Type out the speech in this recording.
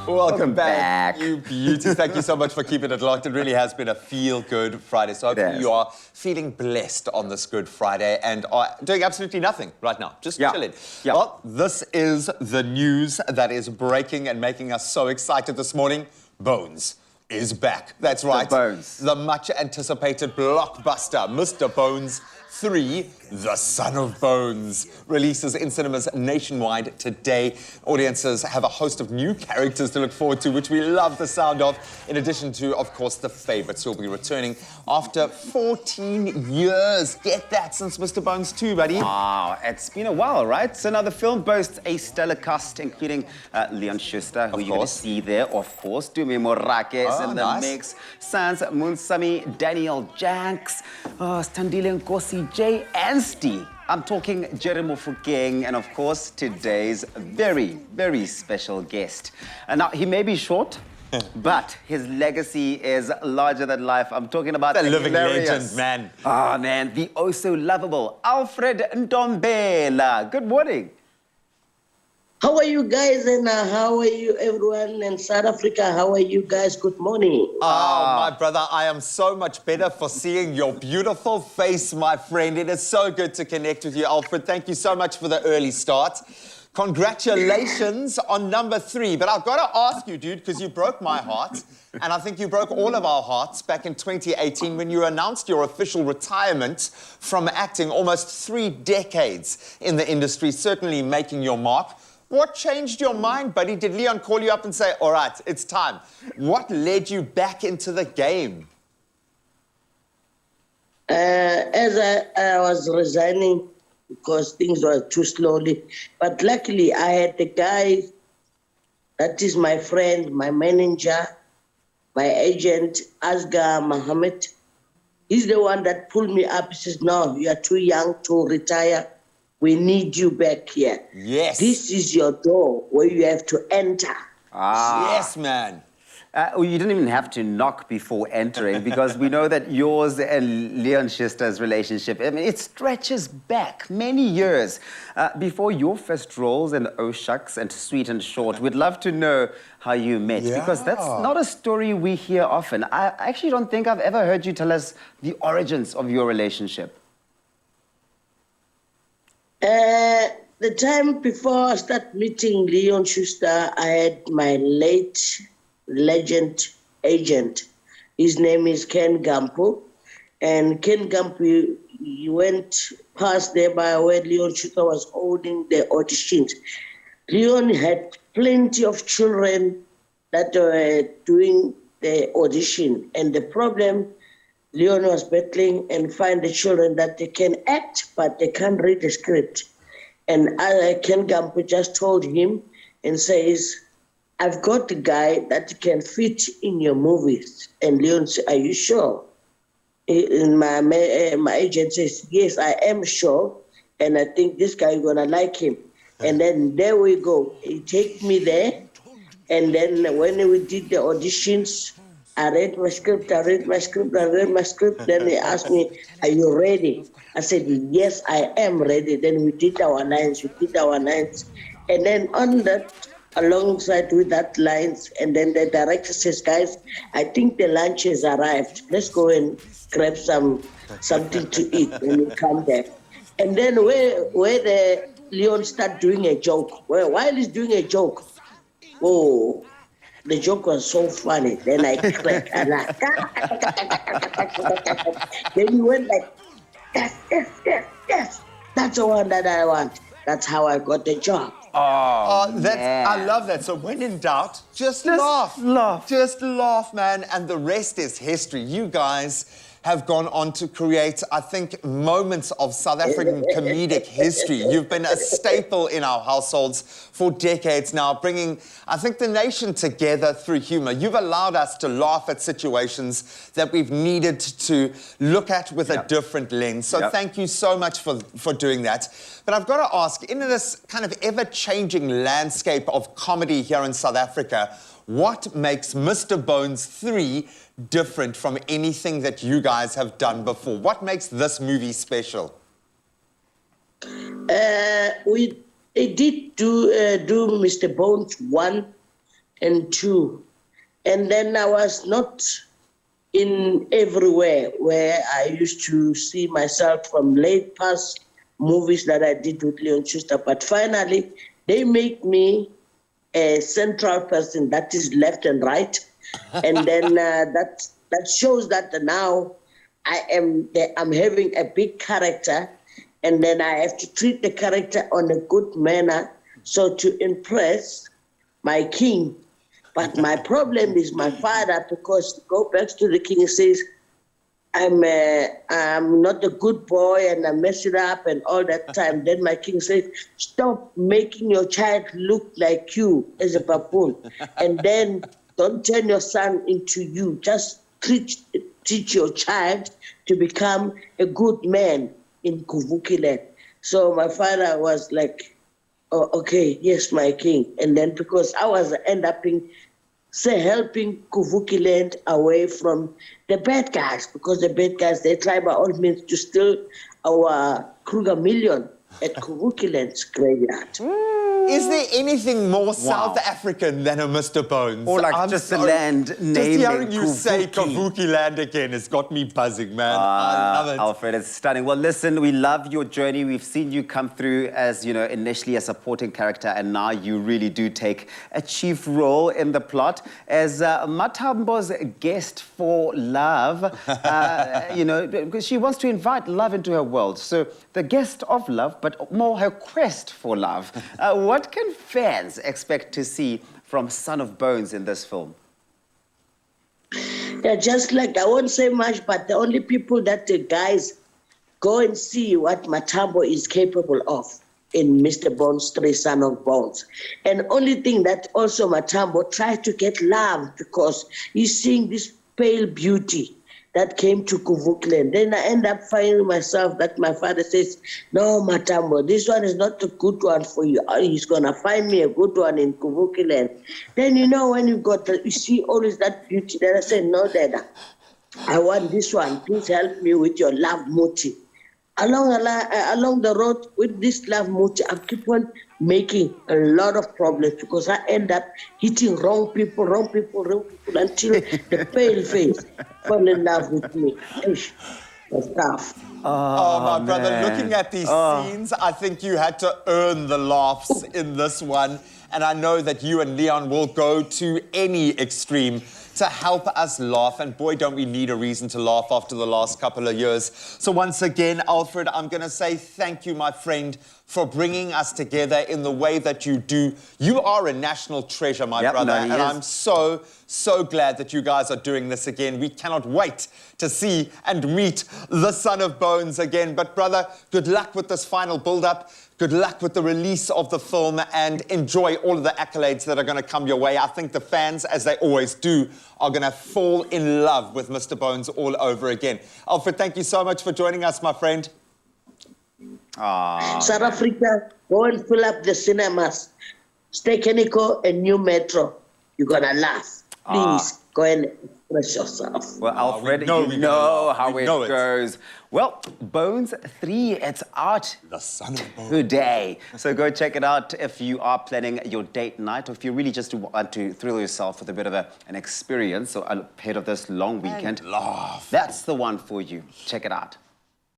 Welcome back, you beauties. Thank you so much for keeping it locked. It really has been a feel-good Friday. So hopefully you are feeling blessed on this Good Friday and are doing absolutely nothing right now, just chilling. Well, this is the news that is breaking and making us so excited this morning. Bones is back. That's right. The much-anticipated blockbuster, Mr. Bones 3, The Son of Bones, releases in cinemas nationwide today. Audiences have a host of new characters to look forward to, which we love the sound of, in addition to, of course, the favourites who will be returning after 14 years. Get that, since Mr. Bones 2, buddy. Wow, it's been a while, right? So now the film boasts a stellar cast, including Leon Schuster, who you're going to see there, of course. Dumi Morake is in the mix. Sans Munsami, Daniel Janks, Standile Nkosi, Jay Anstey. I'm talking Jeremy Fukeng, and of course, today's very, very special guest. And now, he may be short, but his legacy is larger than life. I'm talking about the living legend, man. Oh, man, the oh-so-lovable Alfred Ntombela. Good morning. How are you guys, and how are you, everyone in South Africa? How are you guys? Good morning. Oh, my brother, I am so much better for seeing your beautiful face, my friend. It is so good to connect with you, Alfred. Thank you so much for the early start. Congratulations on number 3. But I've got to ask you, dude, because you broke my heart, and I think you broke all of our hearts back in 2018 when you announced your official retirement from acting, almost 3 decades in the industry, certainly making your mark. What changed your mind, buddy? Did Leon call you up and say, all right, it's time? What led you back into the game? As I was resigning because things were too slowly, but luckily I had the guy that is my friend, my manager, my agent, Asghar Mohammed. He's the one that pulled me up. He says, no, you are too young to retire. We need you back here. Yes. This is your door where you have to enter. Yes, man. Well, you didn't even have to knock before entering, because we know that yours and Leon Schuster's relationship, I mean, it stretches back many years. Before your first roles in Oh Shucks and Sweet and Short, we'd love to know how you met, because that's not a story we hear often. I actually don't think I've ever heard you tell us the origins of your relationship. The time before I started meeting Leon Schuster, I had my late legend agent. His name is Ken Gampo. And Ken Gampo, he went past there by where Leon Schuster was holding the auditions. Leon had plenty of children that were doing the audition. And the problem, Leon was battling and find the children that they can act, but they can't read the script. And Ken Gampo just told him and says, I've got a guy that can fit in your movies. And Leon said, are you sure? And my agent says, yes, I am sure. And I think this guy is going to like him. And then there we go. He take me there. And then when we did the auditions, I read my script. Then he asked me, are you ready? I said, yes, I am ready. Then we did our lines. And then on that, alongside with that lines, and then the director says, guys, I think the lunch has arrived. Let's go and grab something to eat when we come back. And then where the Leon start doing a joke, while he's doing a joke, oh, the joke was so funny. Then I clicked and then he went like, yes. That's the one that I want. That's how I got the job. I love that. So when in doubt, just laugh. Just laugh, man. And the rest is history. You guys have gone on to create, I think, moments of South African comedic history. You've been a staple in our households for decades now, bringing, I think, the nation together through humor. You've allowed us to laugh at situations that we've needed to look at with a different lens. So thank you so much for doing that. But I've got to ask, in this kind of ever-changing landscape of comedy here in South Africa, what makes Mr. Bones 3 different from anything that you guys have done before? What makes this movie special? We did do Mr. Bones 1, and 2. And then I was not in everywhere where I used to see myself from late past movies that I did with Leon Schuster. But finally, they make me a central person that is left and right. And then that shows that now I'm having a big character, and then I have to treat the character on a good manner so to impress my king. But my problem is my father, because go back to the king and says, I'm not a good boy and I mess it up and all that time. Then my king says, stop making your child look like you as a baboon. And then don't turn your son into you. Just teach your child to become a good man in Kuvukiland. So my father was like, oh, okay, yes, my king. And then because I was helping Kuvukiland away from the bad guys, because the bad guys, they try by all means to steal our Kruger million at Kuvukiland's graveyard. Is there anything more South African than a Mr. Bones? Or like just the land naming. Just hearing you say Kavuki land again has got me buzzing, man. I love it. Alfred, it's stunning. Well, listen, we love your journey. We've seen you come through as, you know, initially a supporting character, and now you really do take a chief role in the plot. As Matambo's guest for love, you know, because she wants to invite love into her world. So the guest of love, but more her quest for love. What can fans expect to see from Son of Bones in this film? Yeah, just like, I won't say much, but the only people that the guys go and see what Matambo is capable of in Mr. Bones 3, Son of Bones. And only thing that also Matambo tried to get love, because he's seeing this pale beauty that came to Kuvukiland. Then I end up finding myself that my father says, no, Matambo, this one is not a good one for you. He's going to find me a good one in Kuvukiland. Then, you know, when you see always that beauty, then I say, no, Dada, I want this one. Please help me with your love motive. Along the road with this love motive, I keep on making a lot of problems, because I end up hitting wrong people until the pale face fall in love with me. It's tough. Oh, my brother, looking at these scenes, I think you had to earn the laughs in this one. And I know that you and Leon will go to any extreme to help us laugh. And boy, don't we need a reason to laugh after the last couple of years. So once again, Alfred, I'm going to say thank you, my friend, for bringing us together in the way that you do. You are a national treasure, my brother. And I'm so glad that you guys are doing this again. We cannot wait to see and meet the Son of Bones again. But brother, good luck with this final build-up. Good luck with the release of the film, and enjoy all of the accolades that are going to come your way. I think the fans, as they always do, are going to fall in love with Mr. Bones all over again. Alfred, thank you so much for joining us, my friend. South Africa, go and fill up the cinemas. Stay Keniko and New Metro. You're going to laugh. Please, go and express yourself. Well, Alfred, you know how it goes. Well, Bones 3, it's out The Son of Bones today. So go check it out if you are planning your date night, or if you really just want to thrill yourself with a bit of an experience ahead of this long weekend. And laugh. That's the one for you. Check it out.